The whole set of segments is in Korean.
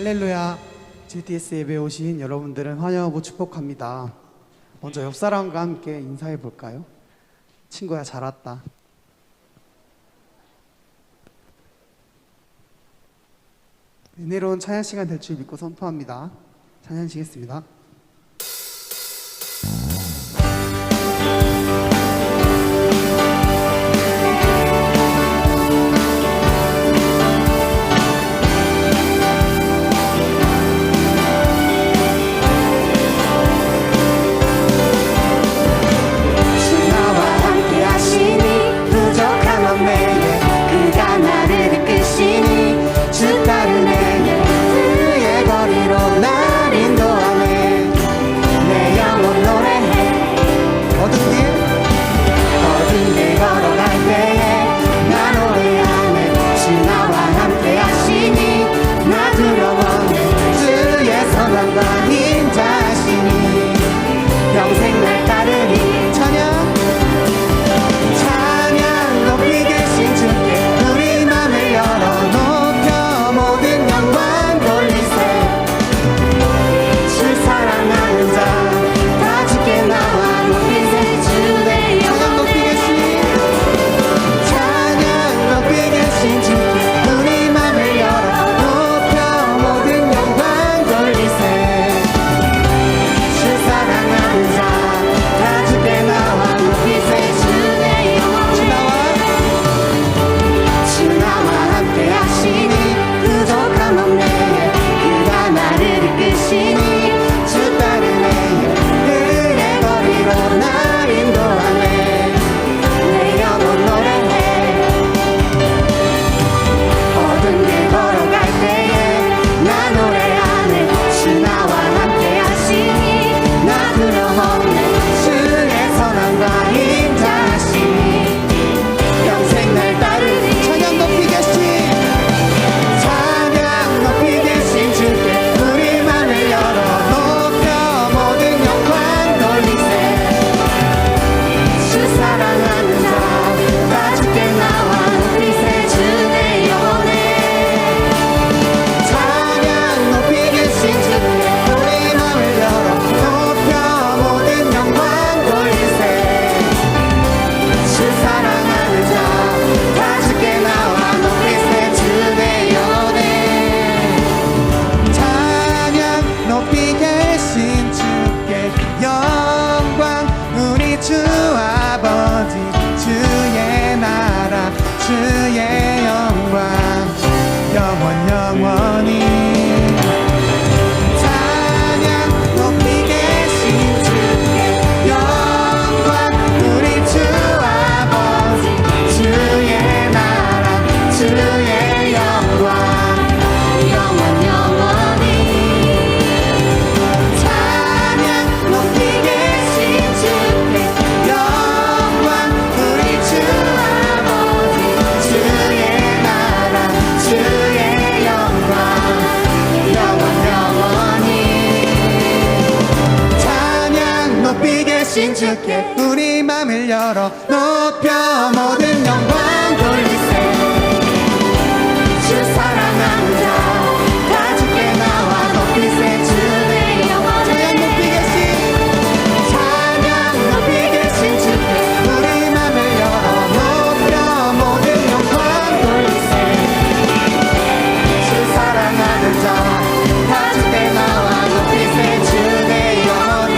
할렐루야. GTS 예배에 오신 여러분들은 환영하고 축복합니다. 먼저 옆 사람과 함께 인사해 볼까요? 친구야, 잘 왔다. 은혜로운 찬양 시간 될 줄 믿고 선포합니다. 찬양하시겠습니다. 주께 우리 맘을 열어 높여 모든 영광 돌리세. 주 사랑하는 자 다 주께 나와 높이세. 주의 영원에 찬양 높이 계신 주께 우리 맘을 열어 높여 모든 영광 돌리세. 주 사랑하는 자 다 주께 나와 높이세. 주의 영원에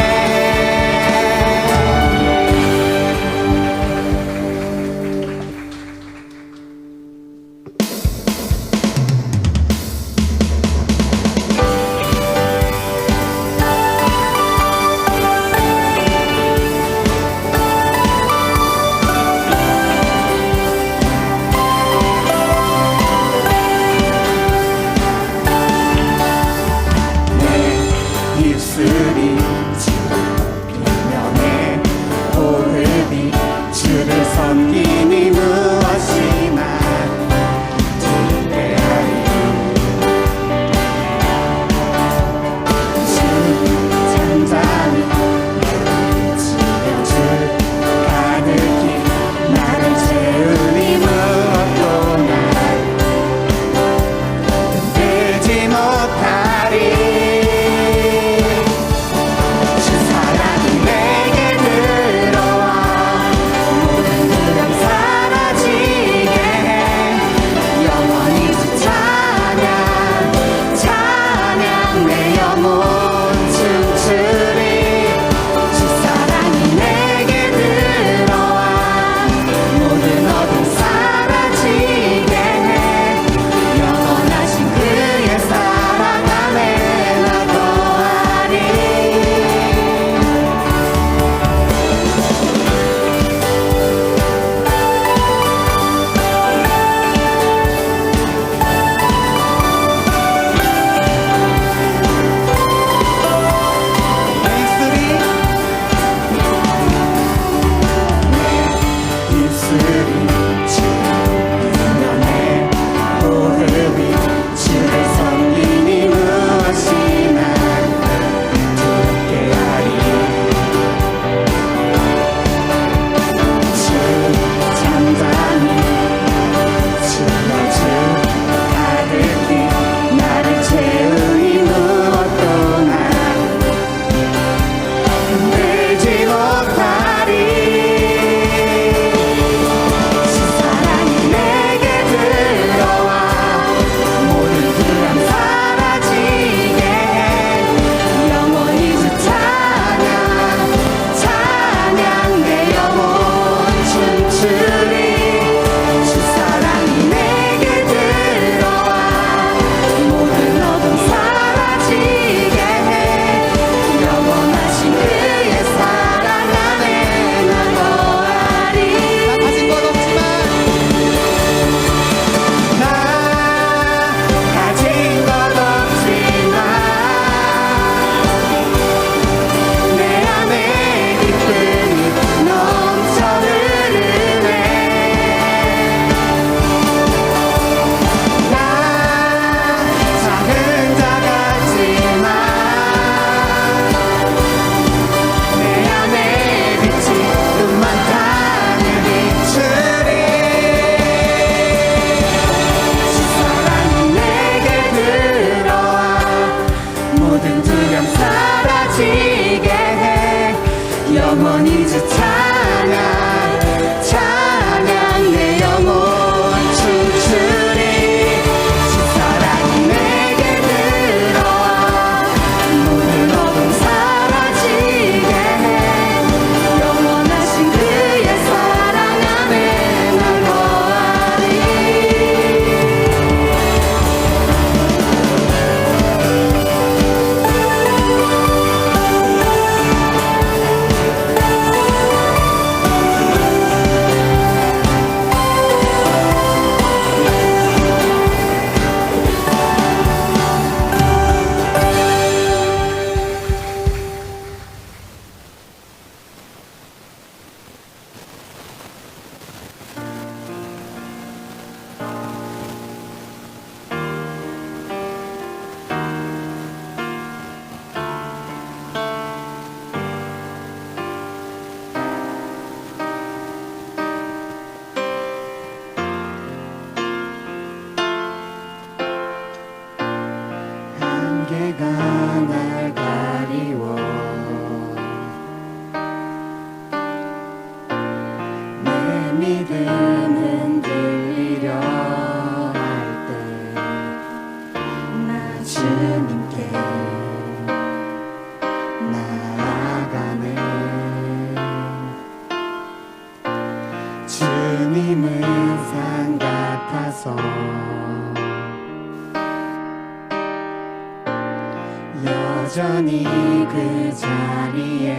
여전히 그 자리에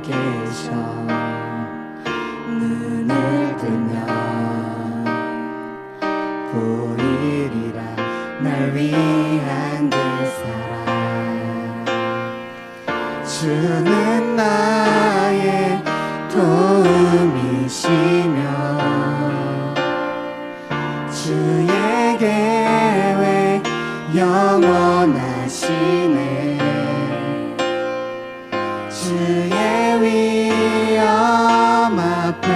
계셔 눈을 뜨면 보이리라 날 위한 그 사랑 주는 나의 도움이시며 주의 계획 영원하시네 주의 위엄 앞에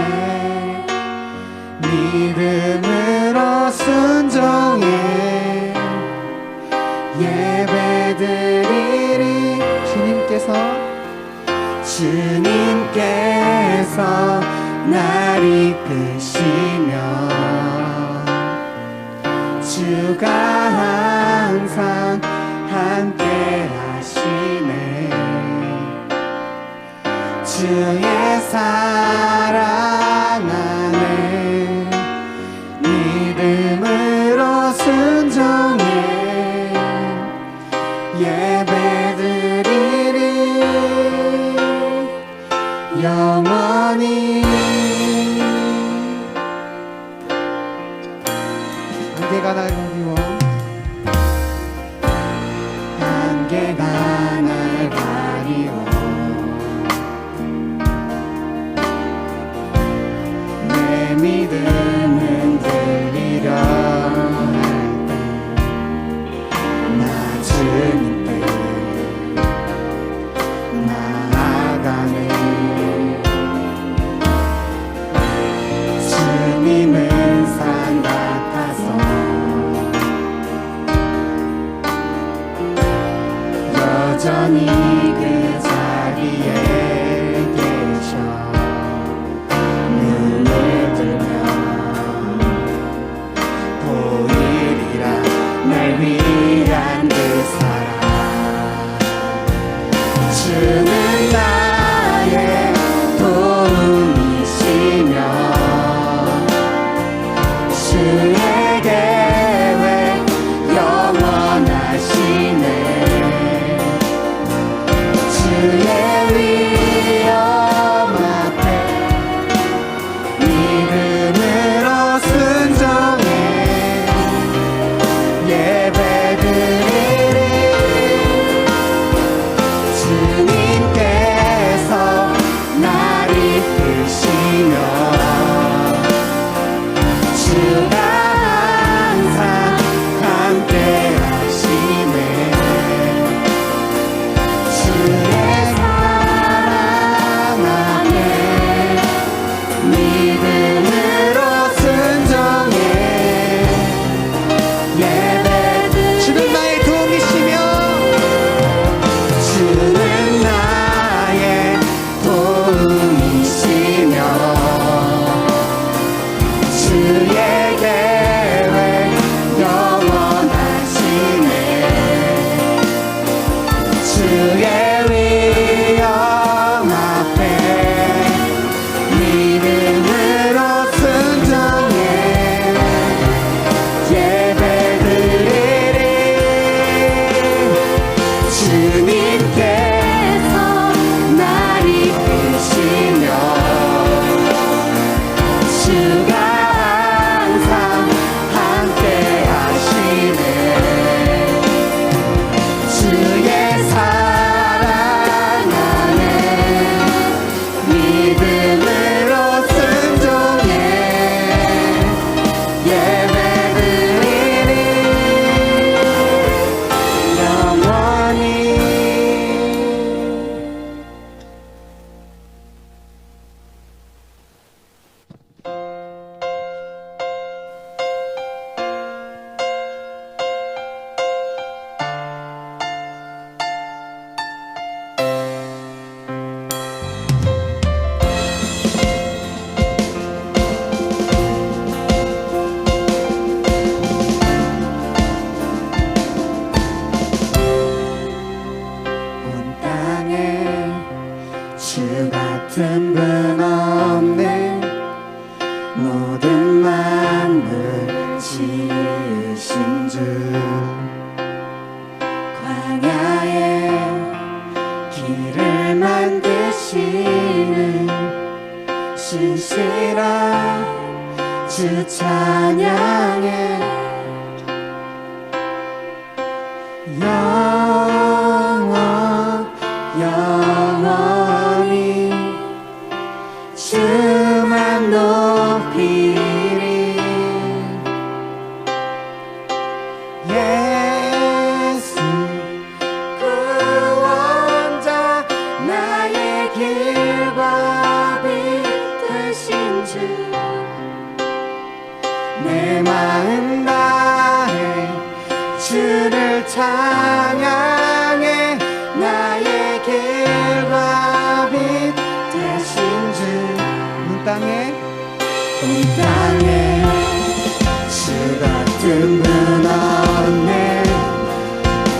믿음으로 순종해 예배드리리 주님께서 날 이끄시며 주가 항상 함께 하시네 주의 사랑 안에 믿음으로 순종해 예배드리리 영원히 안개가 날 가리워 안개가 날 가리워 내 믿음은 들리려 나 주님께 나아가네 주님은 산 같아서 여전히 그 자리에 계셔 눈을 들면 보이리라 날 위한 그 사랑 주는 나의 도움이시며 주의 계획 영원하시네 주의 위엄 앞에 믿음으로 순종해 예배드리리 주님께서 날 이끄시며 주가 찬양해 영원히 주만 높이리 예수 구원자 나의 길과 빛 되신 주 내 마음 다해 주를 찬양해 나의 길과 빛 되신 주 온 땅에 주 같은 분 없네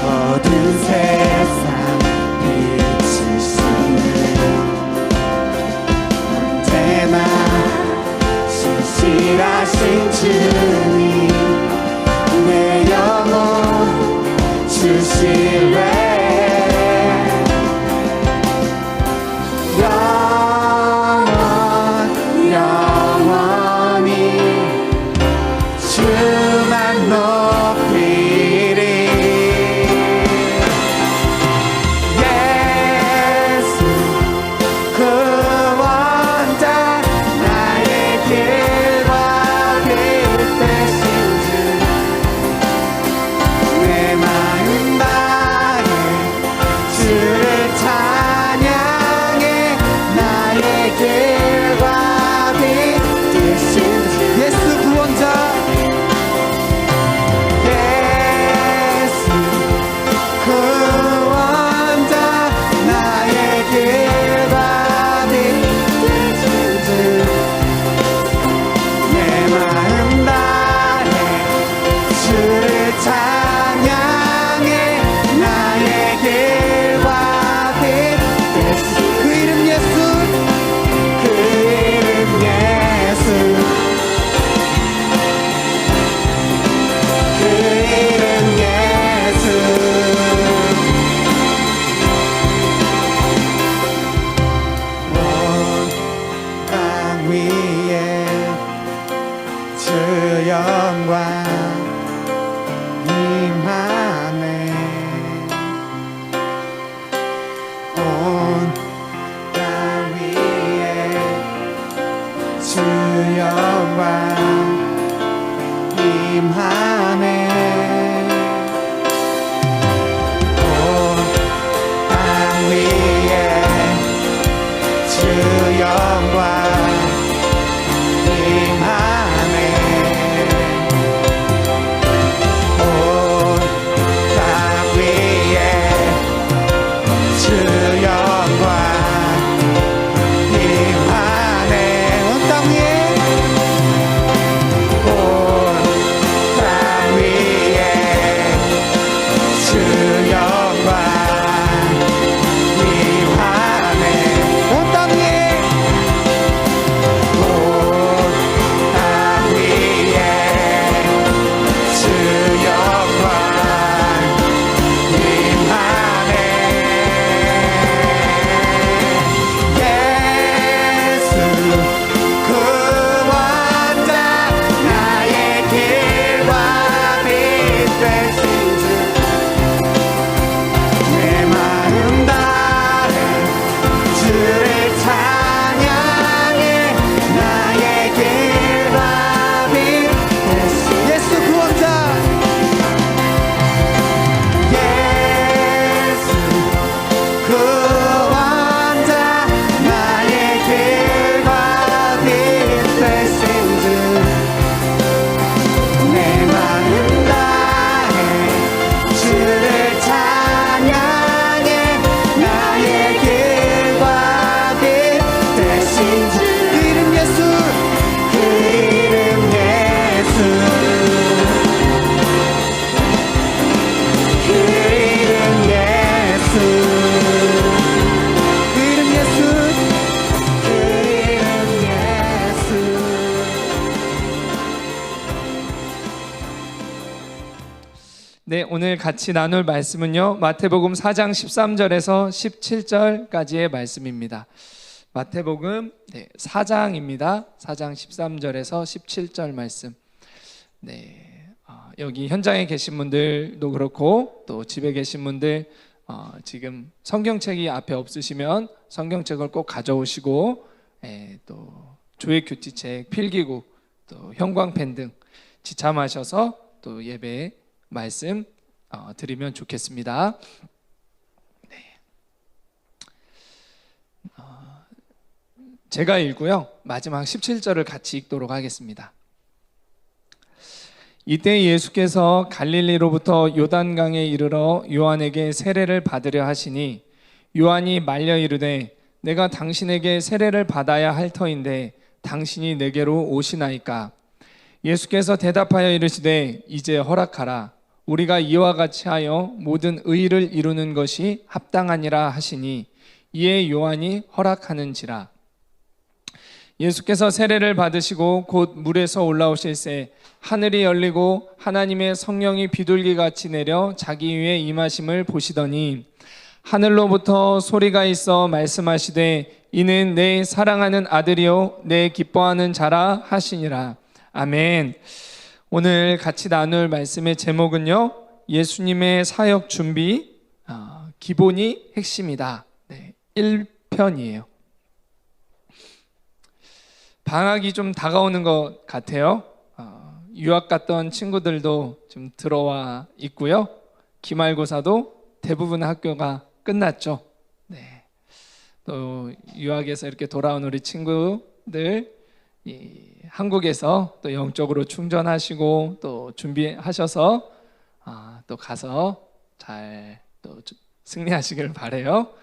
어두운 세상 비추시네 언제나 신실하신 주님 내 영혼 주실래 영원히 주만 높이리 예수 구원자 나의 길과 빛 되신 주 내 마음 다해 주를 찬양해 나의 길과 빛 되신 주 예수 구원자 예수 구원자 나의 길과 빛 되신 주 내 마음 다해 주를 찬양해 나의 길과 빛 되신 그 이름 예수 그 이름 예수 그 이름 예수 온 땅 위에 주 영광 임하네 온 땅 위에 주 영광 임하네 온 땅 위에 주 영광 임하네 온 땅 위에 주 영광 임하네 온 땅 위에 온 땅 위에 주 영광 임하네 온 땅 위에 온 땅 위에 주 영광 임하네 예수 구원자 나의 길과 빛 되신 주 내 마음 다해 주를 찬양해 나의 길과 빛 되신 예수 구원자 예수 구원자 나의 길과 빛 되신 주 내 마음 다해 주를 찬양해 나의 길과 빛 되신 주 그 이름 예수 그 이름 예수 그 이름 예수 그 이름 예수 그 이름 예수 네, 오늘 같이 나눌 말씀은요. 마태복음 4장 13절에서 17절까지의 말씀입니다. 마태복음 4장입니다. 4장 13절에서 17절 말씀. 네, 여기 현장에 계신 분들도 그렇고 또 집에 계신 분들 지금 성경책이 앞에 없으시면 성경책을 꼭 가져오시고 또 조회 규칙책, 필기구, 또 형광펜 등 지참하셔서 또 예배 말씀 드리면 좋겠습니다. 네. 제가 읽고요. 마지막 17절을 같이 읽도록 하겠습니다. 이때 예수께서 갈릴리로부터 요단강에 이르러 요한에게 세례를 받으려 하시니 요한이 말려 이르되 내가 당신에게 세례를 받아야 할 터인데 당신이 내게로 오시나이까. 예수께서 대답하여 이르시되 이제 허락하라. 우리가 이와 같이 하여 모든 의를 이루는 것이 합당하니라 하시니 이에 요한이 허락하는지라. 예수께서 세례를 받으시고 곧 물에서 올라오실새 하늘이 열리고 하나님의 성령이 비둘기같이 내려 자기 위에 임하심을 보시더니 하늘로부터 소리가 있어 말씀하시되 이는 내 사랑하는 아들이요 내 기뻐하는 자라 하시니라. 아멘. 오늘 같이 나눌 말씀의 제목은요, 예수님의 사역 준비, 기본이 핵심이다. 네, 1편이에요. 방학이 좀 다가오는 것 같아요. 유학 갔던 친구들도 좀 들어와 있고요. 기말고사도 대부분 학교가 끝났죠. 네. 또 유학에서 이렇게 돌아온 우리 친구들 한국에서 또 영적으로 충전하시고 또 준비하셔서 또 가서 잘 또 승리하시길 바래요.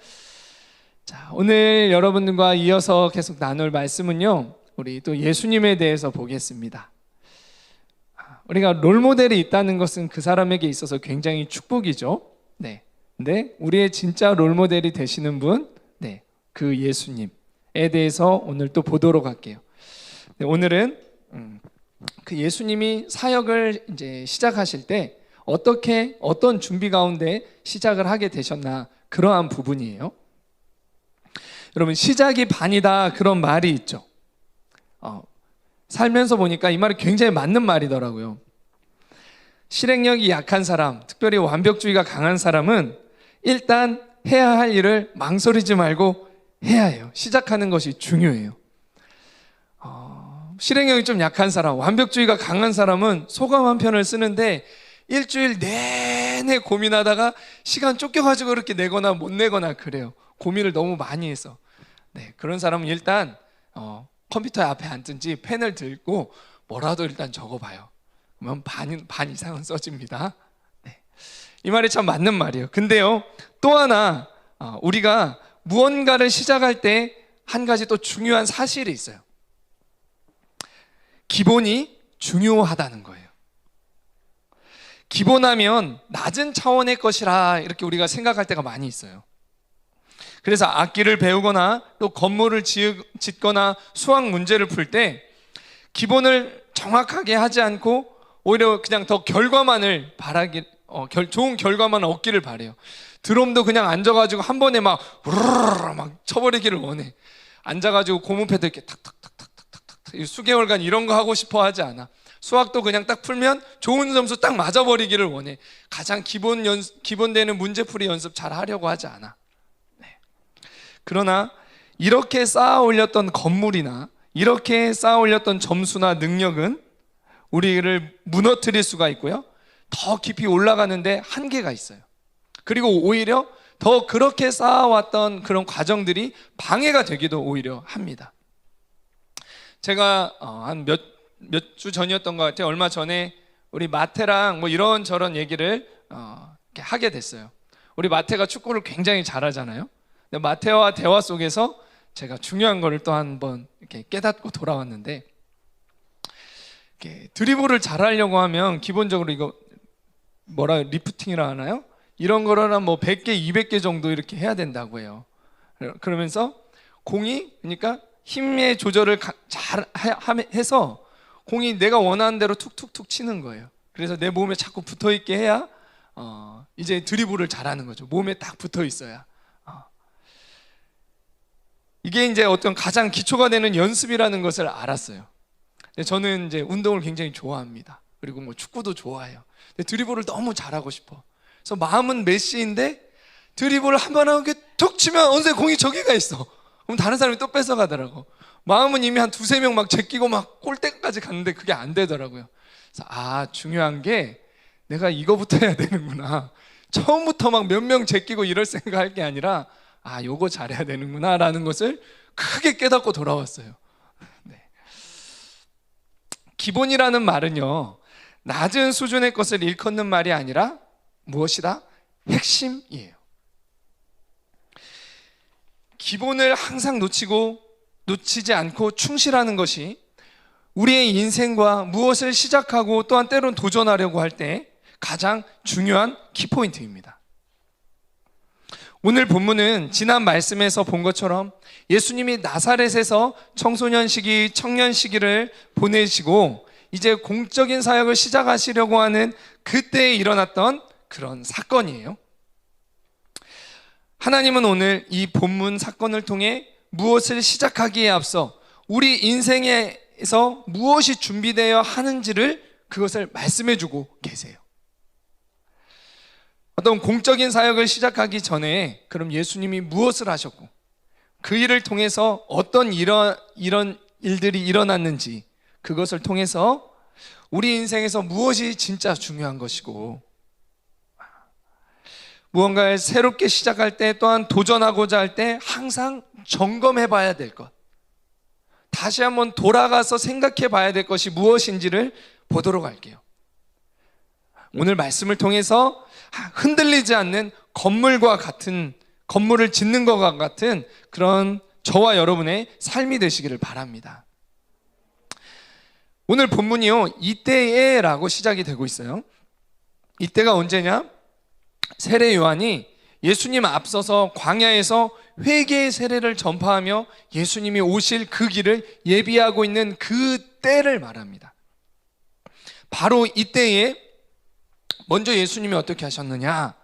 자, 오늘 여러분들과 이어서 계속 나눌 말씀은요, 우리 또 예수님에 대해서 보겠습니다. 우리가 롤모델이 있다는 것은 그 사람에게 있어서 굉장히 축복이죠. 네. 근데 우리의 진짜 롤모델이 되시는 분, 네, 그 예수님에 대해서 오늘 또 보도록 할게요. 네, 오늘은 그 예수님이 사역을 이제 시작하실 때 어떤 준비 가운데 시작을 하게 되셨나, 그러한 부분이에요. 여러분, 시작이 반이다 그런 말이 있죠. 살면서 보니까 이 말이 굉장히 맞는 말이더라고요. 실행력이 약한 사람, 특별히 완벽주의가 강한 사람은 일단 해야 할 일을 망설이지 말고 해야 해요. 시작하는 것이 중요해요. 실행력이 좀 약한 사람, 완벽주의가 강한 사람은 소감 한 편을 쓰는데 일주일 내내 고민하다가 시간 쫓겨가지고 그렇게 내거나 못 내거나 그래요. 고민을 너무 많이 해서. 네, 그런 사람은 일단 컴퓨터 앞에 앉든지 펜을 들고 뭐라도 일단 적어봐요. 그러면 반 이상은 써집니다. 네. 이 말이 참 맞는 말이에요. 근데요, 또 하나 우리가 무언가를 시작할 때 한 가지 또 중요한 사실이 있어요. 기본이 중요하다는 거예요. 기본하면 낮은 차원의 것이라 이렇게 우리가 생각할 때가 많이 있어요. 그래서 악기를 배우거나 또 건물을 짓거나 수학 문제를 풀 때 기본을 정확하게 하지 않고 오히려 그냥 더 결과만을 좋은 결과만 얻기를 바래요. 드럼도 그냥 앉아가지고 한 번에 막 쳐버리기를 원해. 앉아가지고 고무패드 이렇게 탁탁탁탁탁탁 수개월간 이런 거 하고 싶어 하지 않아. 수학도 그냥 딱 풀면 좋은 점수 딱 맞아버리기를 원해. 가장 기본되는 문제풀이 연습 잘 하려고 하지 않아. 그러나 이렇게 쌓아 올렸던 건물이나 이렇게 쌓아 올렸던 점수나 능력은 우리를 무너뜨릴 수가 있고요, 더 깊이 올라가는데 한계가 있어요. 그리고 오히려 더 그렇게 쌓아왔던 그런 과정들이 방해가 되기도 오히려 합니다. 제가 한 몇 주 전이었던 것 같아요. 얼마 전에 우리 마태랑 뭐 이런저런 얘기를 이렇게 하게 됐어요. 우리 마태가 축구를 굉장히 잘하잖아요. 마태와 대화 속에서 제가 중요한 거를 또 한번 이렇게 깨닫고 돌아왔는데, 이렇게 드리블을 잘하려고 하면 기본적으로 이거 리프팅이라 하나요? 이런 거를 한 뭐 100개, 200개 정도 이렇게 해야 된다고 해요. 그러면서 공이, 그러니까 힘의 조절을 잘 해서 공이 내가 원하는 대로 툭툭툭 치는 거예요. 그래서 내 몸에 자꾸 붙어 있게 해야 이제 드리블을 잘하는 거죠. 몸에 딱 붙어 있어야. 이게 이제 어떤 가장 기초가 되는 연습이라는 것을 알았어요. 저는 이제 운동을 굉장히 좋아합니다. 그리고 뭐 축구도 좋아해요. 근데 드리블을 너무 잘하고 싶어. 그래서 마음은 메시인데 드리블을 한 번 하고 툭 치면 어느새 공이 저기가 있어. 그럼 다른 사람이 또 뺏어가더라고. 마음은 이미 한 두세 명 막 제끼고 막 골대까지 갔는데 그게 안 되더라고요. 그래서 중요한 게 내가 이거부터 해야 되는구나. 처음부터 막 몇 명 제끼고 이럴 생각할 게 아니라 요거 잘해야 되는구나 라는 것을 크게 깨닫고 돌아왔어요. 네. 기본이라는 말은요, 낮은 수준의 것을 일컫는 말이 아니라 무엇이다? 핵심이에요. 기본을 항상 놓치지 않고 충실하는 것이 우리의 인생과 무엇을 시작하고 또한 때론 도전하려고 할 때 가장 중요한 키포인트입니다. 오늘 본문은 지난 말씀에서 본 것처럼 예수님이 나사렛에서 청소년 시기, 청년 시기를 보내시고 이제 공적인 사역을 시작하시려고 하는 그때에 일어났던 그런 사건이에요. 하나님은 오늘 이 본문 사건을 통해 무엇을 시작하기에 앞서 우리 인생에서 무엇이 준비되어야 하는지를 그것을 말씀해 주고 계세요. 어떤 공적인 사역을 시작하기 전에 그럼 예수님이 무엇을 하셨고 그 일을 통해서 어떤 이런 일들이 일어났는지 그것을 통해서 우리 인생에서 무엇이 진짜 중요한 것이고 무언가를 새롭게 시작할 때 또한 도전하고자 할 때 항상 점검해 봐야 될 것, 다시 한번 돌아가서 생각해 봐야 될 것이 무엇인지를 보도록 할게요. 오늘 말씀을 통해서 흔들리지 않는 건물을 짓는 것과 같은 그런 저와 여러분의 삶이 되시기를 바랍니다. 오늘 본문이요, 이때에라고 시작이 되고 있어요. 이때가 언제냐? 세례 요한이 예수님 앞서서 광야에서 회개의 세례를 전파하며 예수님이 오실 그 길을 예비하고 있는 그 때를 말합니다. 바로 이때에 먼저 예수님이 어떻게 하셨느냐?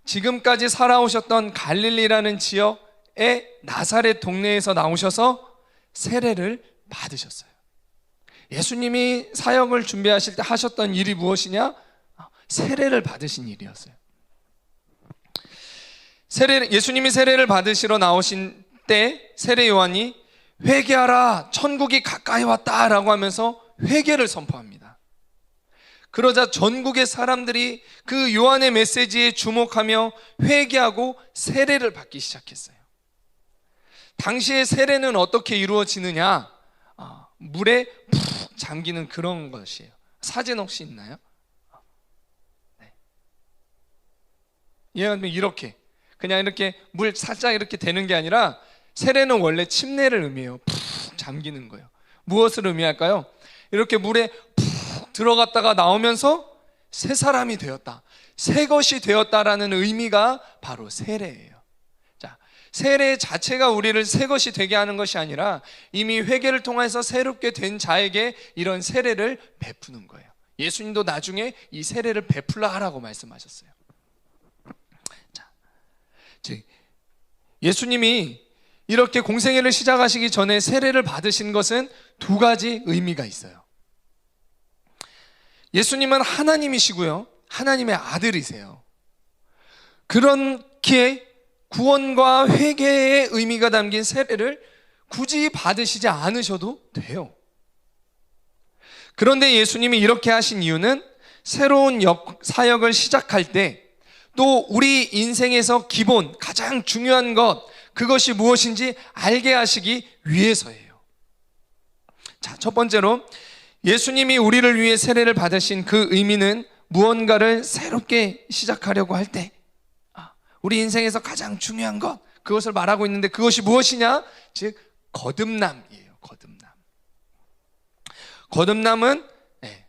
지금까지 살아오셨던 갈릴리라는 지역의 나사렛 동네에서 나오셔서 세례를 받으셨어요. 예수님이 사역을 준비하실 때 하셨던 일이 무엇이냐? 세례를 받으신 일이었어요. 예수님이 세례를 받으시러 나오신 때 세례 요한이 회개하라, 천국이 가까이 왔다라고 하면서 회개를 선포합니다. 그러자 전국의 사람들이 그 요한의 메시지에 주목하며 회개하고 세례를 받기 시작했어요. 당시의 세례는 어떻게 이루어지느냐? 물에 푹 잠기는 그런 것이에요. 사진 혹시 있나요? 네. 이해가 되면 이렇게 그냥 이렇게 물 살짝 이렇게 되는 게 아니라 세례는 원래 침례를 의미해요. 푹 잠기는 거예요. 무엇을 의미할까요? 이렇게 물에 푹 들어갔다가 나오면서 새 사람이 되었다, 새 것이 되었다라는 의미가 바로 세례예요. 자, 세례 자체가 우리를 새 것이 되게 하는 것이 아니라 이미 회개를 통해서 새롭게 된 자에게 이런 세례를 베푸는 거예요. 예수님도 나중에 이 세례를 베풀라 하라고 말씀하셨어요. 예수님이 이렇게 공생애를 시작하시기 전에 세례를 받으신 것은 두 가지 의미가 있어요. 예수님은 하나님이시고요, 하나님의 아들이세요. 그렇기에 구원과 회개의 의미가 담긴 세례를 굳이 받으시지 않으셔도 돼요. 그런데 예수님이 이렇게 하신 이유는 새로운 사역을 시작할 때 또 우리 인생에서 기본, 가장 중요한 것, 그것이 무엇인지 알게 하시기 위해서예요. 자, 첫 번째로 예수님이 우리를 위해 세례를 받으신 그 의미는 무언가를 새롭게 시작하려고 할 때 우리 인생에서 가장 중요한 것, 그것을 말하고 있는데 그것이 무엇이냐? 즉 거듭남이에요. 거듭남은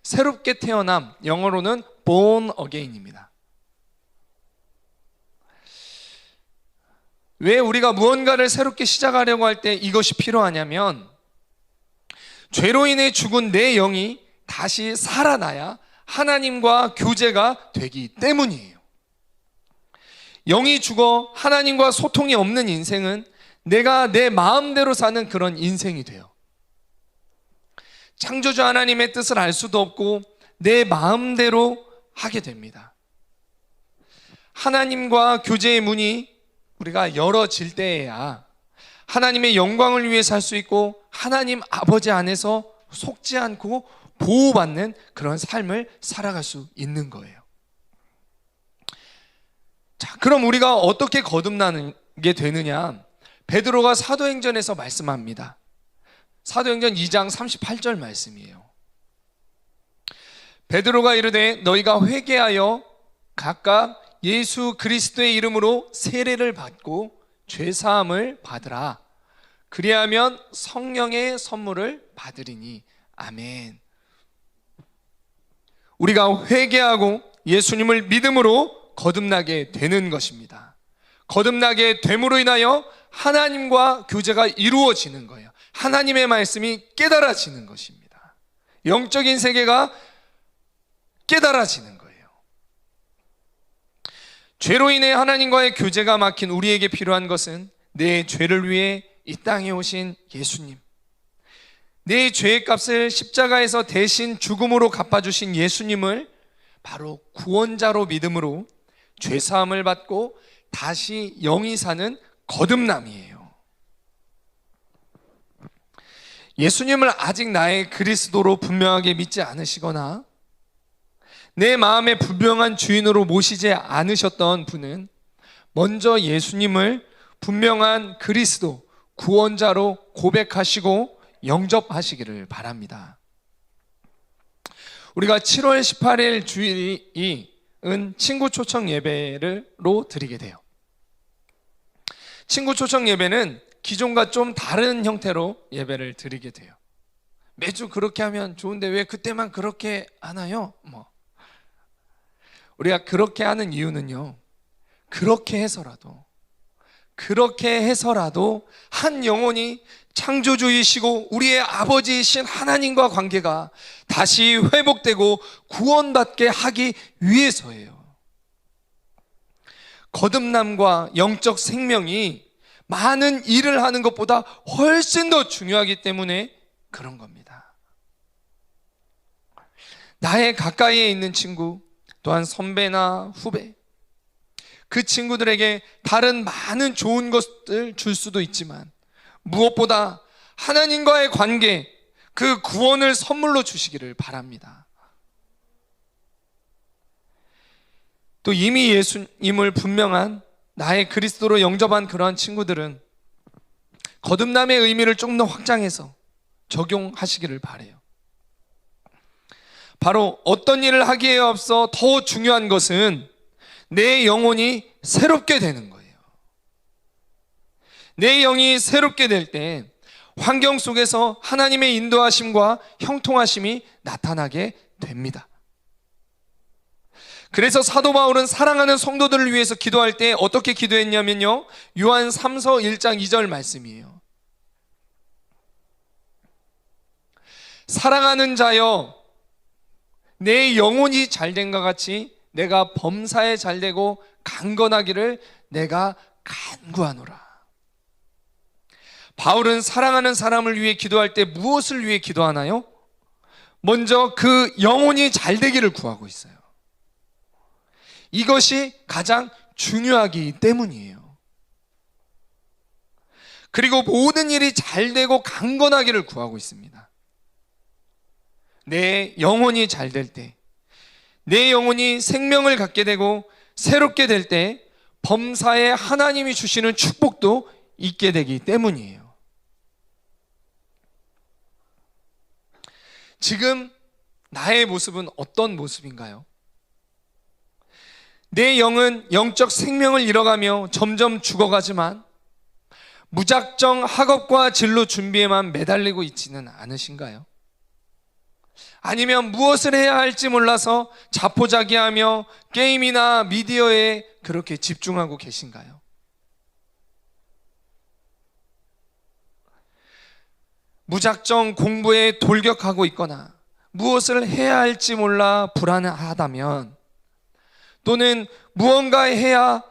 새롭게 태어남, 영어로는 born again입니다. 왜 우리가 무언가를 새롭게 시작하려고 할 때 이것이 필요하냐면 죄로 인해 죽은 내 영이 다시 살아나야 하나님과 교제가 되기 때문이에요. 영이 죽어 하나님과 소통이 없는 인생은 내가 내 마음대로 사는 그런 인생이 돼요. 창조주 하나님의 뜻을 알 수도 없고 내 마음대로 하게 됩니다. 하나님과 교제의 문이 우리가 열어질 때에야 하나님의 영광을 위해 살 수 있고 하나님 아버지 안에서 속지 않고 보호받는 그런 삶을 살아갈 수 있는 거예요. 자, 그럼 우리가 어떻게 거듭나게 되느냐? 베드로가 사도행전에서 말씀합니다. 사도행전 2장 38절 말씀이에요. 베드로가 이르되 너희가 회개하여 각각 예수 그리스도의 이름으로 세례를 받고 죄사함을 받으라. 그리하면 성령의 선물을 받으리니. 아멘. 우리가 회개하고 예수님을 믿음으로 거듭나게 되는 것입니다. 거듭나게 됨으로 인하여 하나님과 교제가 이루어지는 거예요. 하나님의 말씀이 깨달아지는 것입니다. 영적인 세계가 깨달아지는 거예요. 죄로 인해 하나님과의 교제가 막힌 우리에게 필요한 것은 내 죄를 위해 이 땅에 오신 예수님, 내 죄의 값을 십자가에서 대신 죽음으로 갚아주신 예수님을 바로 구원자로 믿음으로 죄사함을 받고 다시 영이 사는 거듭남이에요. 예수님을 아직 나의 그리스도로 분명하게 믿지 않으시거나 내 마음의 분명한 주인으로 모시지 않으셨던 분은 먼저 예수님을 분명한 그리스도, 구원자로 고백하시고 영접하시기를 바랍니다. 우리가 7월 18일 주일은 친구 초청 예배로 드리게 돼요. 친구 초청 예배는 기존과 좀 다른 형태로 예배를 드리게 돼요. 매주 그렇게 하면 좋은데 왜 그때만 그렇게 하나요? 우리가 그렇게 하는 이유는요, 그렇게 해서라도 한 영혼이 창조주이시고 우리의 아버지이신 하나님과 관계가 다시 회복되고 구원받게 하기 위해서예요. 거듭남과 영적 생명이 많은 일을 하는 것보다 훨씬 더 중요하기 때문에 그런 겁니다. 나의 가까이에 있는 친구, 또한 선배나 후배, 그 친구들에게 다른 많은 좋은 것들 줄 수도 있지만 무엇보다 하나님과의 관계, 그 구원을 선물로 주시기를 바랍니다. 또 이미 예수님을 분명한 나의 그리스도로 영접한 그러한 친구들은 거듭남의 의미를 좀 더 확장해서 적용하시기를 바라요. 바로 어떤 일을 하기에 앞서 더 중요한 것은 내 영혼이 새롭게 되는 거예요. 내 영이 새롭게 될 때 환경 속에서 하나님의 인도하심과 형통하심이 나타나게 됩니다. 그래서 사도 바울은 사랑하는 성도들을 위해서 기도할 때 어떻게 기도했냐면요, 요한 3서 1장 2절 말씀이에요. 사랑하는 자여, 내 영혼이 잘된과 같이 내가 범사에 잘되고 강건하기를 내가 간구하노라. 바울은 사랑하는 사람을 위해 기도할 때 무엇을 위해 기도하나요? 먼저 그 영혼이 잘되기를 구하고 있어요. 이것이 가장 중요하기 때문이에요. 그리고 모든 일이 잘되고 강건하기를 구하고 있습니다. 내 영혼이 잘될 때, 내 영혼이 생명을 갖게 되고 새롭게 될 때 범사에 하나님이 주시는 축복도 있게 되기 때문이에요. 지금 나의 모습은 어떤 모습인가요? 내 영은 영적 생명을 잃어가며 점점 죽어가지만 무작정 학업과 진로 준비에만 매달리고 있지는 않으신가요? 아니면 무엇을 해야 할지 몰라서 자포자기하며 게임이나 미디어에 그렇게 집중하고 계신가요? 무작정 공부에 돌격하고 있거나 무엇을 해야 할지 몰라 불안하다면, 또는 무언가를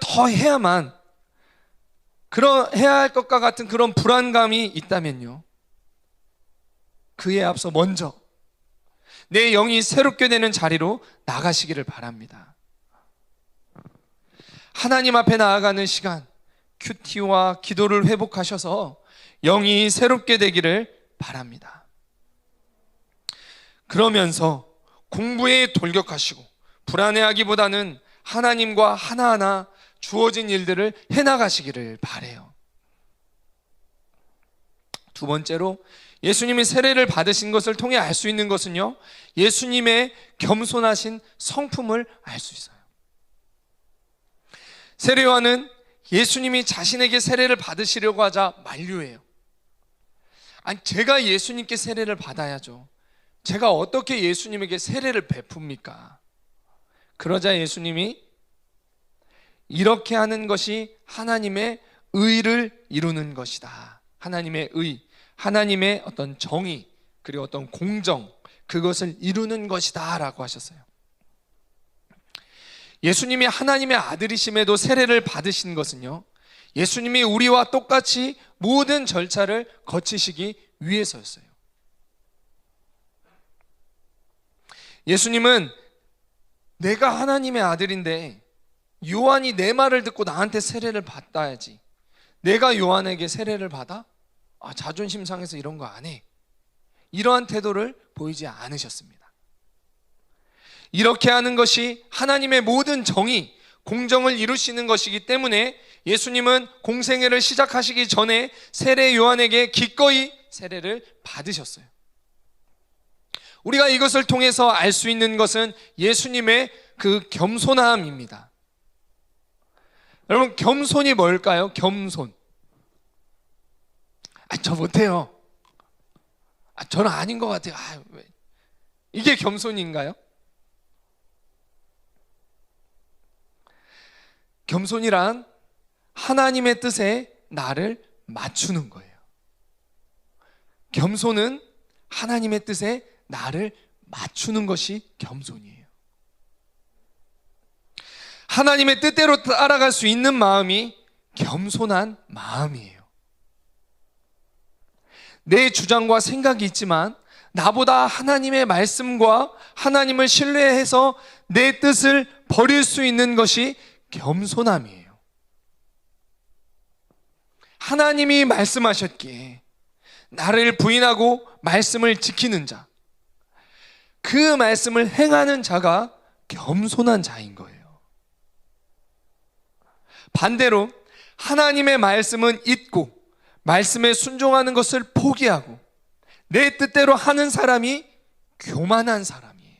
더 해야만 해야 할 것과 같은 그런 불안감이 있다면요, 그에 앞서 먼저 내 영이 새롭게 되는 자리로 나가시기를 바랍니다. 하나님 앞에 나아가는 시간, 큐티와 기도를 회복하셔서 영이 새롭게 되기를 바랍니다. 그러면서 공부에 돌격하시고 불안해하기보다는 하나님과 하나하나 주어진 일들을 해나가시기를 바라요. 두 번째로 예수님이 세례를 받으신 것을 통해 알 수 있는 것은요, 예수님의 겸손하신 성품을 알 수 있어요. 세례 요한은 예수님이 자신에게 세례를 받으시려고 하자 만류해요. 아니, 제가 예수님께 세례를 받아야죠. 제가 어떻게 예수님에게 세례를 베풉니까? 그러자 예수님이 이렇게 하는 것이 하나님의 의를 이루는 것이다. 하나님의 의, 하나님의 어떤 정의, 그리고 어떤 공정, 그것을 이루는 것이다 라고 하셨어요. 예수님이 하나님의 아들이심에도 세례를 받으신 것은요, 예수님이 우리와 똑같이 모든 절차를 거치시기 위해서였어요. 예수님은 내가 하나님의 아들인데 요한이 내 말을 듣고 나한테 세례를 받아야지, 내가 요한에게 세례를 받아? 자존심 상해서 이런 거 안 해, 이러한 태도를 보이지 않으셨습니다. 이렇게 하는 것이 하나님의 모든 정의, 공정을 이루시는 것이기 때문에 예수님은 공생애를 시작하시기 전에 세례 요한에게 기꺼이 세례를 받으셨어요. 우리가 이것을 통해서 알 수 있는 것은 예수님의 그 겸손함입니다. 여러분, 겸손이 뭘까요? 겸손. 저 못해요. 저는 아닌 것 같아요. 왜? 이게 겸손인가요? 겸손이란 하나님의 뜻에 나를 맞추는 거예요. 겸손은 하나님의 뜻에 나를 맞추는 것이 겸손이에요. 하나님의 뜻대로 따라갈 수 있는 마음이 겸손한 마음이에요. 내 주장과 생각이 있지만 나보다 하나님의 말씀과 하나님을 신뢰해서 내 뜻을 버릴 수 있는 것이 겸손함이에요. 하나님이 말씀하셨기에 나를 부인하고 말씀을 지키는 자, 그 말씀을 행하는 자가 겸손한 자인 거예요. 반대로 하나님의 말씀은 잊고 말씀에 순종하는 것을 포기하고 내 뜻대로 하는 사람이 교만한 사람이에요.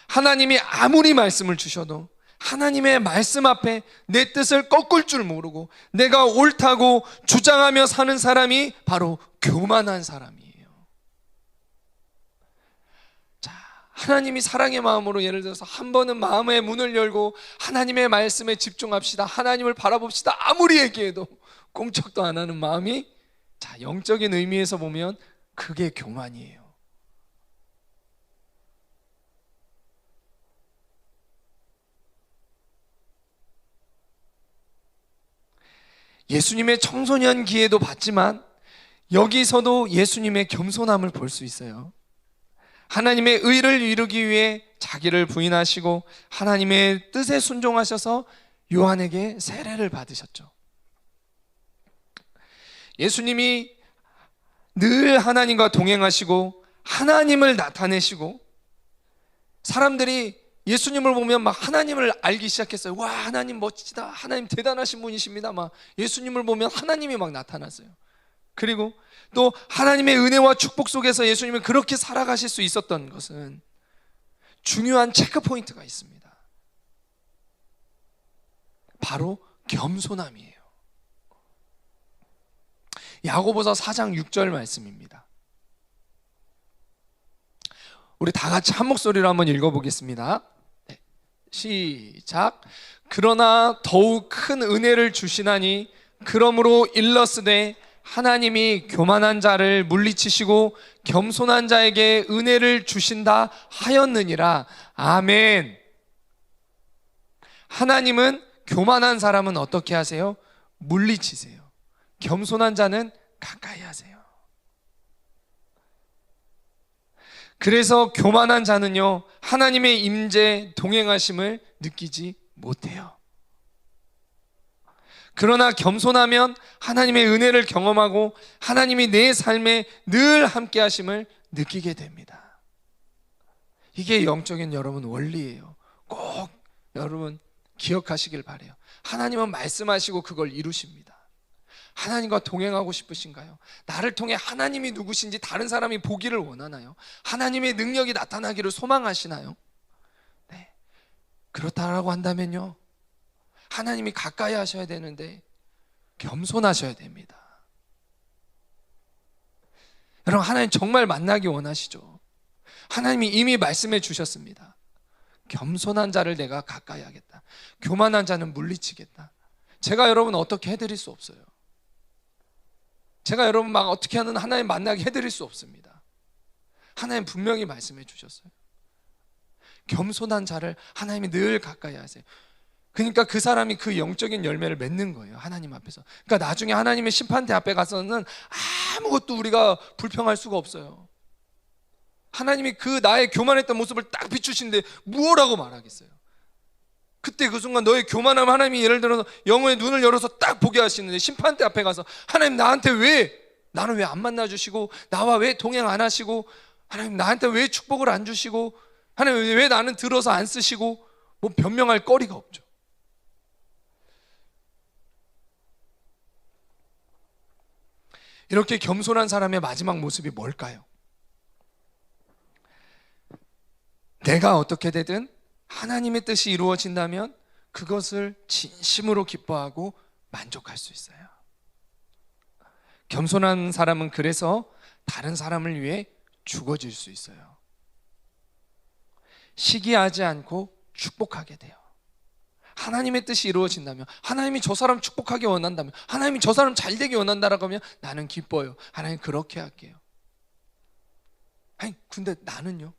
하나님이 아무리 말씀을 주셔도 하나님의 말씀 앞에 내 뜻을 꺾을 줄 모르고 내가 옳다고 주장하며 사는 사람이 바로 교만한 사람이에요. 자, 하나님이 사랑의 마음으로 예를 들어서 한 번은 마음의 문을 열고 하나님의 말씀에 집중합시다, 하나님을 바라봅시다, 아무리 얘기해도 꼼짝도 안 하는 마음이, 자, 영적인 의미에서 보면 그게 교만이에요. 예수님의 청소년 기회도 봤지만 여기서도 예수님의 겸손함을 볼 수 있어요. 하나님의 의를 이루기 위해 자기를 부인하시고 하나님의 뜻에 순종하셔서 요한에게 세례를 받으셨죠. 예수님이 늘 하나님과 동행하시고 하나님을 나타내시고 사람들이 예수님을 보면 막 하나님을 알기 시작했어요. 와, 하나님 멋지다, 하나님 대단하신 분이십니다. 막 예수님을 보면 하나님이 막 나타났어요. 그리고 또 하나님의 은혜와 축복 속에서 예수님이 그렇게 살아가실 수 있었던 것은 중요한 체크 포인트가 있습니다. 바로 겸손함이에요. 야고보서 4장 6절 말씀입니다. 우리 다 같이 한 목소리로 한번 읽어보겠습니다. 네, 시작. 그러나 더욱 큰 은혜를 주시나니 그러므로 일러스되 하나님이 교만한 자를 물리치시고 겸손한 자에게 은혜를 주신다 하였느니라. 아멘. 하나님은 교만한 사람은 어떻게 하세요? 물리치세요. 겸손한 자는 가까이 하세요. 그래서 교만한 자는요, 하나님의 임재 동행하심을 느끼지 못해요. 그러나 겸손하면 하나님의 은혜를 경험하고 하나님이 내 삶에 늘 함께 하심을 느끼게 됩니다. 이게 영적인 여러분 원리예요. 꼭 여러분 기억하시길 바래요. 하나님은 말씀하시고 그걸 이루십니다. 하나님과 동행하고 싶으신가요? 나를 통해 하나님이 누구신지 다른 사람이 보기를 원하나요? 하나님의 능력이 나타나기를 소망하시나요? 네. 그렇다라고 한다면요, 하나님이 가까이 하셔야 되는데 겸손하셔야 됩니다. 여러분, 하나님 정말 만나기 원하시죠? 하나님이 이미 말씀해 주셨습니다. 겸손한 자를 내가 가까이 하겠다. 교만한 자는 물리치겠다. 제가 여러분 어떻게 해드릴 수 없어요. 제가 여러분 막 어떻게 하는 하나님 만나게 해드릴 수 없습니다. 하나님 분명히 말씀해 주셨어요. 겸손한 자를 하나님이 늘 가까이 하세요. 그러니까 그 사람이 그 영적인 열매를 맺는 거예요, 하나님 앞에서. 그러니까 나중에 하나님의 심판대 앞에 가서는 아무것도 우리가 불평할 수가 없어요. 하나님이 그 나의 교만했던 모습을 딱 비추신데 무엇라고 말하겠어요? 그때 그 순간 너의 교만함, 하나님이 예를 들어서 영혼의 눈을 열어서 딱 보게 하시는데, 심판대 앞에 가서 하나님 나한테 나는 왜 안 만나주시고, 나와 왜 동행 안 하시고, 하나님 나한테 왜 축복을 안 주시고, 하나님 왜 나는 들어서 안 쓰시고, 뭐 변명할 거리가 없죠. 이렇게 겸손한 사람의 마지막 모습이 뭘까요? 내가 어떻게 되든 하나님의 뜻이 이루어진다면 그것을 진심으로 기뻐하고 만족할 수 있어요. 겸손한 사람은 그래서 다른 사람을 위해 죽어질 수 있어요. 시기하지 않고 축복하게 돼요. 하나님의 뜻이 이루어진다면, 하나님이 저 사람 축복하기 원한다면, 하나님이 저 사람 잘 되기 원한다라고 하면 나는 기뻐요. 하나님 그렇게 할게요. 아니 근데 나는요,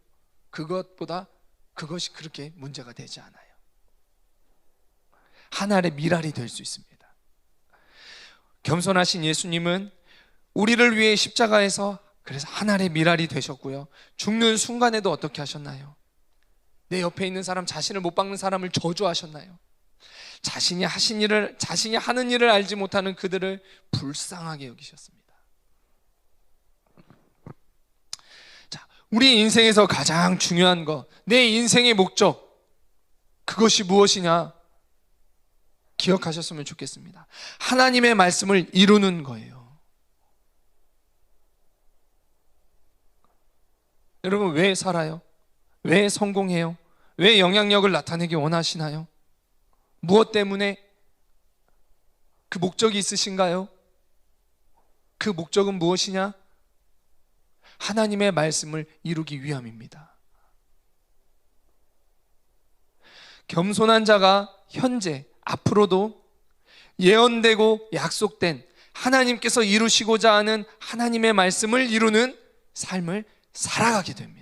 그것보다 그것이 그렇게 문제가 되지 않아요. 하나의 미랄이 될 수 있습니다. 겸손하신 예수님은 우리를 위해 십자가에서 그래서 하나의 미랄이 되셨고요, 죽는 순간에도 어떻게 하셨나요? 내 옆에 있는 사람, 자신을 못 박는 사람을 저주하셨나요? 자신이 하는 일을 알지 못하는 그들을 불쌍하게 여기셨습니다. 자, 우리 인생에서 가장 중요한 것, 내 인생의 목적, 그것이 무엇이냐 기억하셨으면 좋겠습니다. 하나님의 말씀을 이루는 거예요. 여러분 왜 살아요? 왜 성공해요? 왜 영향력을 나타내기 원하시나요? 무엇 때문에? 그 목적이 있으신가요? 그 목적은 무엇이냐? 하나님의 말씀을 이루기 위함입니다. 겸손한 자가 현재, 앞으로도 예언되고 약속된 하나님께서 이루시고자 하는 하나님의 말씀을 이루는 삶을 살아가게 됩니다.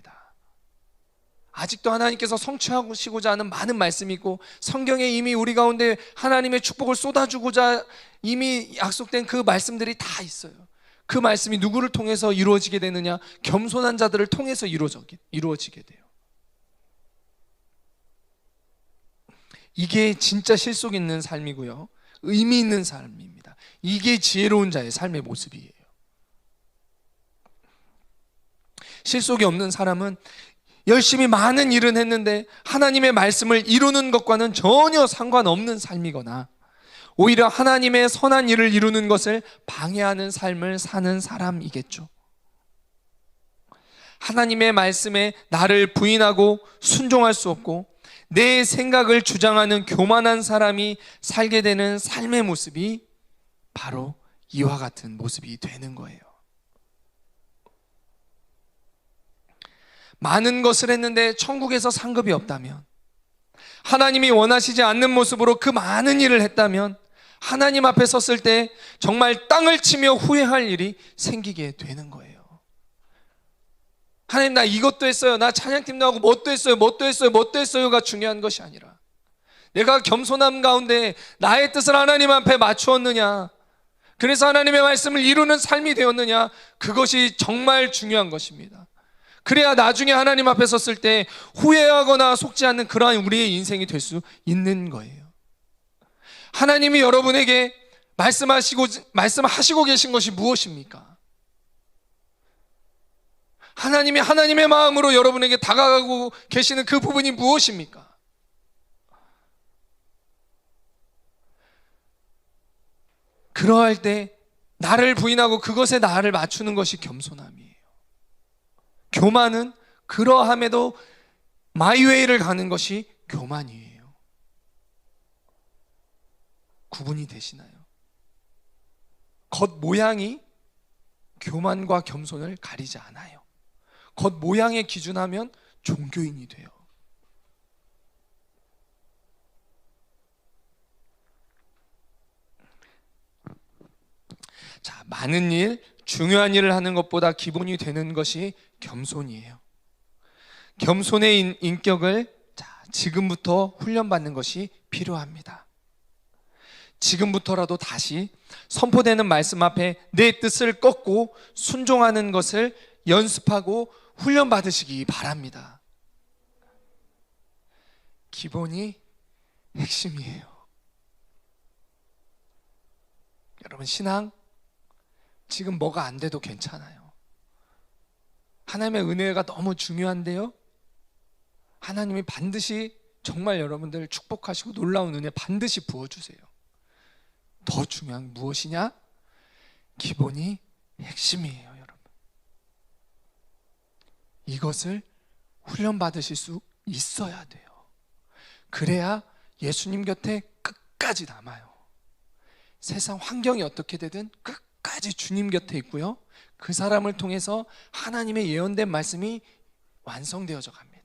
아직도 하나님께서 성취하시고자 하는 많은 말씀이 있고, 성경에 이미 우리 가운데 하나님의 축복을 쏟아주고자 이미 약속된 그 말씀들이 다 있어요. 그 말씀이 누구를 통해서 이루어지게 되느냐? 겸손한 자들을 통해서 이루어지게 돼요. 이게 진짜 실속 있는 삶이고요, 의미 있는 삶입니다. 이게 지혜로운 자의 삶의 모습이에요. 실속이 없는 사람은 열심히 많은 일은 했는데 하나님의 말씀을 이루는 것과는 전혀 상관없는 삶이거나, 오히려 하나님의 선한 일을 이루는 것을 방해하는 삶을 사는 사람이겠죠. 하나님의 말씀에 나를 부인하고 순종할 수 없고 내 생각을 주장하는 교만한 사람이 살게 되는 삶의 모습이 바로 이와 같은 모습이 되는 거예요. 많은 것을 했는데 천국에서 상급이 없다면, 하나님이 원하시지 않는 모습으로 그 많은 일을 했다면, 하나님 앞에 섰을 때 정말 땅을 치며 후회할 일이 생기게 되는 거예요. 하나님 나 이것도 했어요, 나 찬양팀도 하고 뭣도 했어요가 중요한 것이 아니라, 내가 겸손함 가운데 나의 뜻을 하나님 앞에 맞추었느냐, 그래서 하나님의 말씀을 이루는 삶이 되었느냐, 그것이 정말 중요한 것입니다. 그래야 나중에 하나님 앞에 섰을 때 후회하거나 속지 않는 그러한 우리의 인생이 될 수 있는 거예요. 하나님이 여러분에게 말씀하시고 계신 것이 무엇입니까? 하나님이 하나님의 마음으로 여러분에게 다가가고 계시는 그 부분이 무엇입니까? 그러할 때 나를 부인하고 그것에 나를 맞추는 것이 겸손함이에요. 교만은 그러함에도 마이웨이를 가는 것이 교만이에요. 구분이 되시나요? 겉 모양이 교만과 겸손을 가리지 않아요. 겉 모양에 기준하면 종교인이 돼요. 자, 많은 일, 중요한 일을 하는 것보다 기본이 되는 것이 겸손이에요. 겸손의 인격을 지금부터 훈련받는 것이 필요합니다. 지금부터라도 다시 선포되는 말씀 앞에 내 뜻을 꺾고 순종하는 것을 연습하고 훈련받으시기 바랍니다. 기본이 핵심이에요. 여러분, 신앙 지금 뭐가 안 돼도 괜찮아요. 하나님의 은혜가 너무 중요한데요, 하나님이 반드시 정말 여러분들을 축복하시고 놀라운 은혜 반드시 부어주세요. 더 중요한 게 무엇이냐? 기본이 핵심이에요, 여러분. 이것을 훈련받으실 수 있어야 돼요. 그래야 예수님 곁에 끝까지 남아요. 세상 환경이 어떻게 되든 끝까지 주님 곁에 있고요, 그 사람을 통해서 하나님의 예언된 말씀이 완성되어져 갑니다.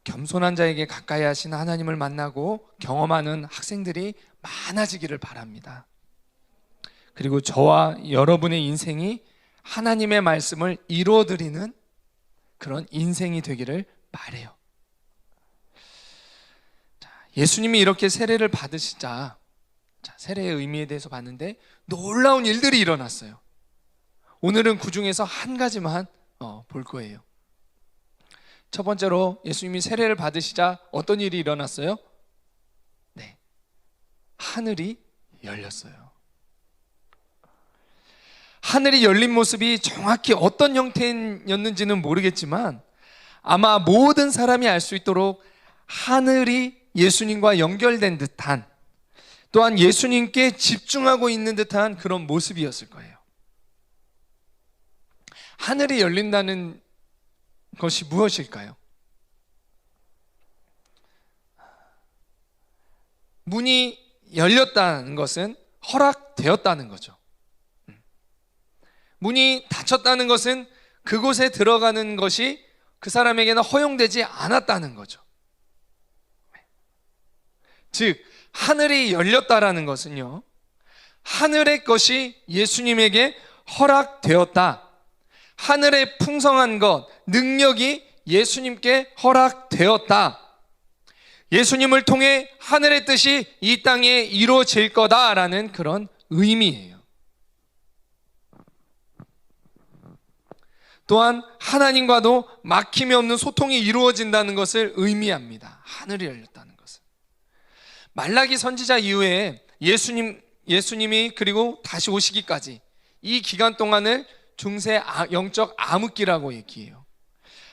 겸손한 자에게 가까이 하신 하나님을 만나고 경험하는 학생들이 많아지기를 바랍니다. 그리고 저와 여러분의 인생이 하나님의 말씀을 이루어드리는 그런 인생이 되기를 바라요. 예수님이 이렇게 세례를 받으시자, 세례의 의미에 대해서 봤는데 놀라운 일들이 일어났어요. 오늘은 그 중에서 한 가지만 볼 거예요. 첫 번째로 예수님이 세례를 받으시자 어떤 일이 일어났어요? 네, 하늘이 열렸어요. 하늘이 열린 모습이 정확히 어떤 형태였는지는 모르겠지만 아마 모든 사람이 알 수 있도록 하늘이 예수님과 연결된 듯한, 또한 예수님께 집중하고 있는 듯한 그런 모습이었을 거예요. 하늘이 열린다는 것이 무엇일까요? 문이 열렸다는 것은 허락되었다는 거죠. 문이 닫혔다는 것은 그곳에 들어가는 것이 그 사람에게는 허용되지 않았다는 거죠. 즉, 하늘이 열렸다라는 것은요, 하늘의 것이 예수님에게 허락되었다. 하늘의 풍성한 것, 능력이 예수님께 허락되었다. 예수님을 통해 하늘의 뜻이 이 땅에 이루어질 거다라는 그런 의미예요. 또한 하나님과도 막힘이 없는 소통이 이루어진다는 것을 의미합니다. 하늘이 열렸다는 것은. 말라기 선지자 이후에 예수님이 그리고 다시 오시기까지 이 기간 동안을 중세 영적 암흑기라고 얘기해요.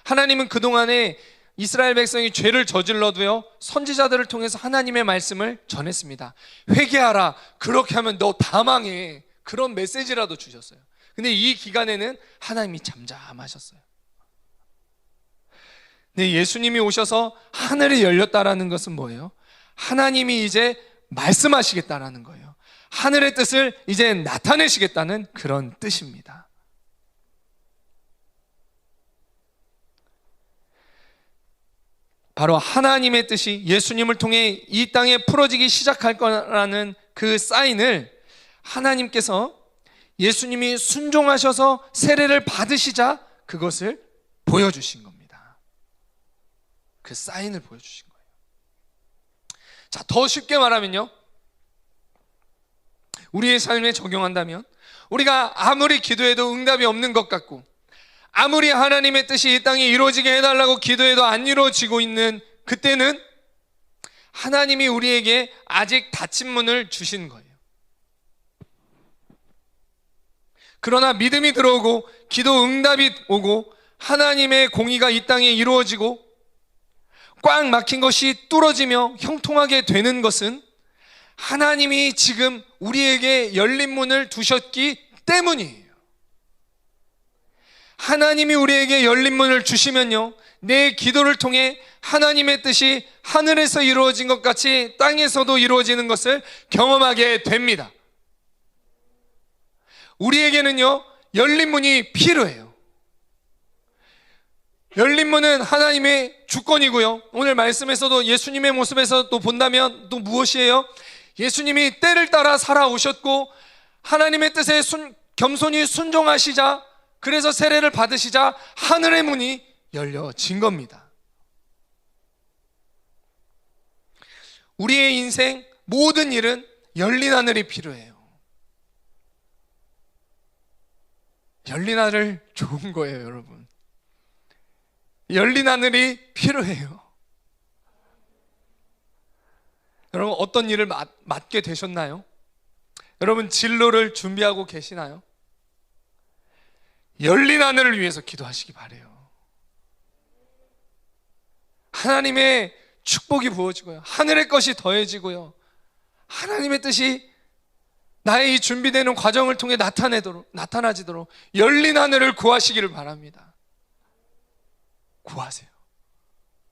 하나님은 그동안에 이스라엘 백성이 죄를 저질러도요, 선지자들을 통해서 하나님의 말씀을 전했습니다. 회개하라, 그렇게 하면 너 다 망해, 그런 메시지라도 주셨어요. 근데 이 기간에는 하나님이 잠잠하셨어요. 근데 예수님이 오셔서 하늘이 열렸다라는 것은 뭐예요? 하나님이 이제 말씀하시겠다라는 거예요. 하늘의 뜻을 이제 나타내시겠다는 그런 뜻입니다. 바로 하나님의 뜻이 예수님을 통해 이 땅에 풀어지기 시작할 거라는 그 사인을 하나님께서 예수님이 순종하셔서 세례를 받으시자 그것을 보여주신 겁니다. 그 사인을 보여주신 거예요. 자, 더 쉽게 말하면요, 우리의 삶에 적용한다면, 우리가 아무리 기도해도 응답이 없는 것 같고, 아무리 하나님의 뜻이 이 땅에 이루어지게 해달라고 기도해도 안 이루어지고 있는 그때는 하나님이 우리에게 아직 닫힌 문을 주신 거예요. 그러나 믿음이 들어오고 기도 응답이 오고 하나님의 공의가 이 땅에 이루어지고 꽉 막힌 것이 뚫어지며 형통하게 되는 것은 하나님이 지금 우리에게 열린 문을 두셨기 때문이에요. 하나님이 우리에게 열린 문을 주시면요, 내 기도를 통해 하나님의 뜻이 하늘에서 이루어진 것 같이 땅에서도 이루어지는 것을 경험하게 됩니다. 우리에게는요, 열린 문이 필요해요. 열린 문은 하나님의 주권이고요. 오늘 말씀에서도 예수님의 모습에서 또 본다면 또 무엇이에요? 예수님이 때를 따라 살아오셨고 하나님의 뜻에 겸손히 순종하시자, 그래서 세례를 받으시자 하늘의 문이 열려진 겁니다. 우리의 인생 모든 일은 열린 하늘이 필요해요. 열린 하늘 좋은 거예요, 여러분. 열린 하늘이 필요해요. 여러분, 어떤 일을 맡게 되셨나요? 여러분, 진로를 준비하고 계시나요? 열린 하늘을 위해서 기도하시기 바라요. 하나님의 축복이 부어지고요, 하늘의 것이 더해지고요, 하나님의 뜻이 나의 이 준비되는 과정을 통해 나타나지도록 열린 하늘을 구하시기를 바랍니다. 구하세요.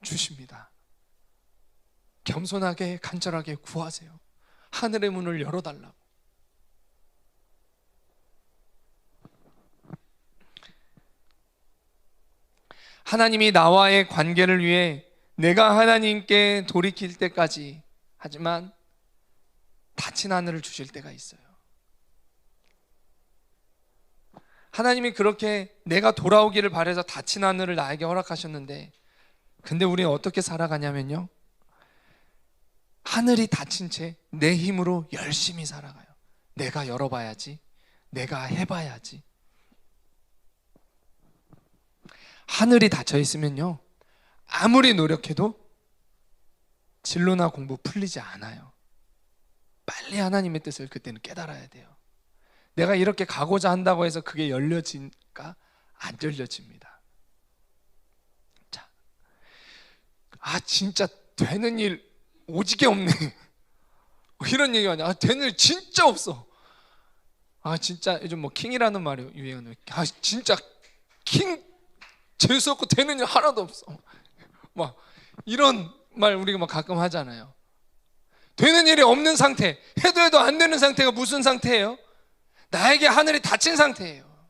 주십니다. 겸손하게 간절하게 구하세요. 하늘의 문을 열어달라고. 하나님이 나와의 관계를 위해 내가 하나님께 돌이킬 때까지, 하지만 닫힌 하늘을 주실 때가 있어요. 하나님이 그렇게 내가 돌아오기를 바라서 닫힌 하늘을 나에게 허락하셨는데, 근데 우리는 어떻게 살아가냐면요, 하늘이 닫힌 채 내 힘으로 열심히 살아가요. 내가 열어봐야지, 내가 해봐야지. 하늘이 닫혀 있으면요, 아무리 노력해도 진로나 공부 풀리지 않아요. 빨리 하나님의 뜻을 그때는 깨달아야 돼요. 내가 이렇게 가고자 한다고 해서 그게 열려질까? 안 열려집니다. 자, 진짜 되는 일 오지게 없네. 이런 얘기가 아니야. 되는 일 진짜 없어. 진짜 요즘 뭐 킹이라는 말이 유행하는. 진짜 킹 재수없고 되는 일 하나도 없어. 막 이런 말 우리가 막 가끔 하잖아요. 되는 일이 없는 상태, 해도 안 되는 상태가 무슨 상태예요? 나에게 하늘이 닫힌 상태예요.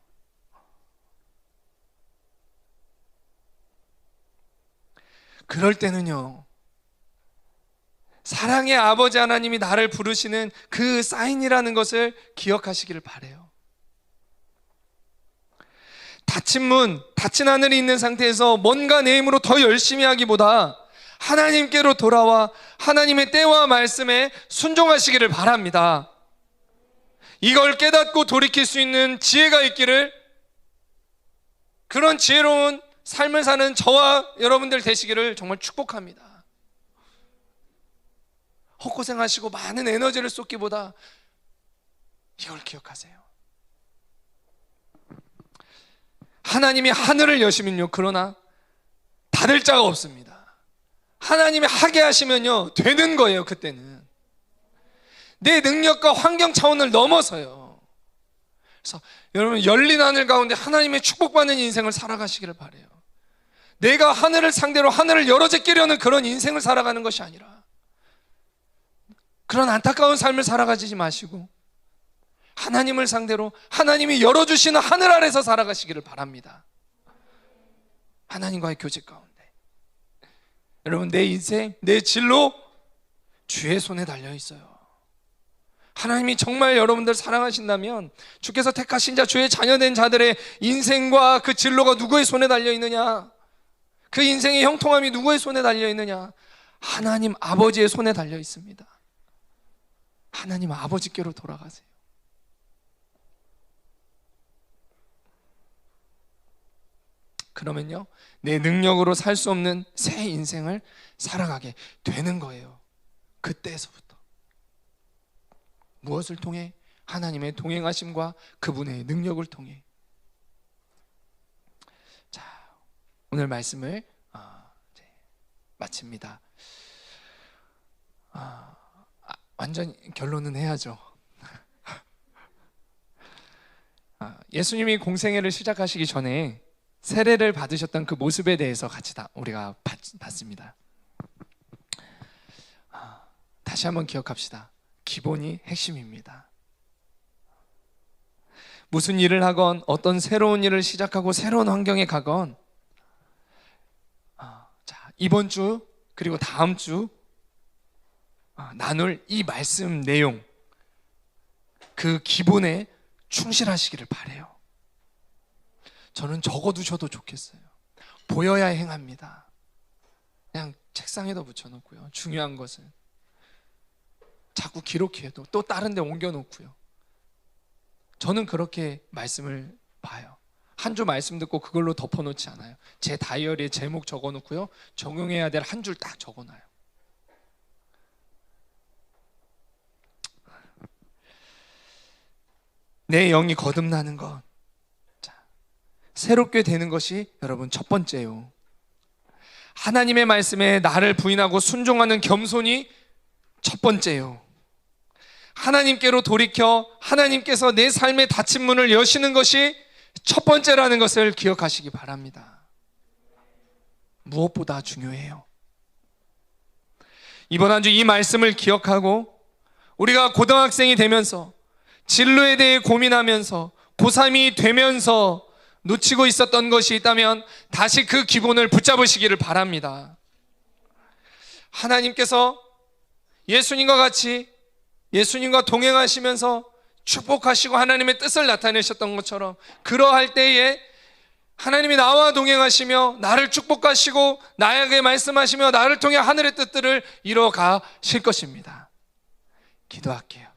그럴 때는요, 사랑의 아버지 하나님이 나를 부르시는 그 사인이라는 것을 기억하시기를 바라요. 닫힌 문, 닫힌 하늘이 있는 상태에서 뭔가 내 힘으로 더 열심히 하기보다 하나님께로 돌아와 하나님의 때와 말씀에 순종하시기를 바랍니다. 이걸 깨닫고 돌이킬 수 있는 지혜가 있기를, 그런 지혜로운 삶을 사는 저와 여러분들 되시기를 정말 축복합니다. 헛고생하시고 많은 에너지를 쏟기보다 이걸 기억하세요. 하나님이 하늘을 여시면요, 그러나 닫을 자가 없습니다. 하나님이 하게 하시면요, 되는 거예요. 그때는 내 능력과 환경 차원을 넘어서요. 그래서 여러분, 열린 하늘 가운데 하나님의 축복받는 인생을 살아가시기를 바라요. 내가 하늘을 상대로 하늘을 열어제끼려는 그런 인생을 살아가는 것이 아니라, 그런 안타까운 삶을 살아가지 마시고 하나님을 상대로 하나님이 열어주시는 하늘 아래서 살아가시기를 바랍니다. 하나님과의 교제 가운데. 여러분, 내 인생, 내 진로 주의 손에 달려 있어요. 하나님이 정말 여러분들 사랑하신다면 주께서 택하신 자, 주의 자녀된 자들의 인생과 그 진로가 누구의 손에 달려 있느냐? 그 인생의 형통함이 누구의 손에 달려 있느냐? 하나님 아버지의 손에 달려 있습니다. 하나님 아버지께로 돌아가세요. 그러면요, 내 능력으로 살 수 없는 새 인생을 살아가게 되는 거예요. 그때에서부터. 무엇을 통해? 하나님의 동행하심과 그분의 능력을 통해. 자, 오늘 말씀을 이제 마칩니다. 완전 결론은 해야죠. 예수님이 공생애를 시작하시기 전에 세례를 받으셨던 그 모습에 대해서 같이 우리가 봤습니다. 다시 한번 기억합시다. 기본이 핵심입니다. 무슨 일을 하건 어떤 새로운 일을 시작하고 새로운 환경에 가건 이번 주 그리고 다음 주 나눌 이 말씀 내용, 그 기본에 충실하시기를 바라요. 저는 적어두셔도 좋겠어요. 보여야 행합니다. 그냥 책상에다 붙여놓고요. 중요한 것은 자꾸 기록해도 또 다른 데 옮겨놓고요. 저는 그렇게 말씀을 봐요. 한 주 말씀 듣고 그걸로 덮어놓지 않아요. 제 다이어리에 제목 적어놓고요. 적용해야 될 한 줄 딱 적어놔요. 내 영이 거듭나는 것, 새롭게 되는 것이 여러분 첫 번째요. 하나님의 말씀에 나를 부인하고 순종하는 겸손이 첫 번째요. 하나님께로 돌이켜 하나님께서 내 삶의 닫힌 문을 여시는 것이 첫 번째라는 것을 기억하시기 바랍니다. 무엇보다 중요해요. 이번 한 주 이 말씀을 기억하고 우리가 고등학생이 되면서 진로에 대해 고민하면서 고3이 되면서 놓치고 있었던 것이 있다면 다시 그 기본을 붙잡으시기를 바랍니다. 하나님께서 예수님과 같이 예수님과 동행하시면서 축복하시고 하나님의 뜻을 나타내셨던 것처럼 그러할 때에 하나님이 나와 동행하시며 나를 축복하시고 나에게 말씀하시며 나를 통해 하늘의 뜻들을 이뤄 가실 것입니다. 기도할게요.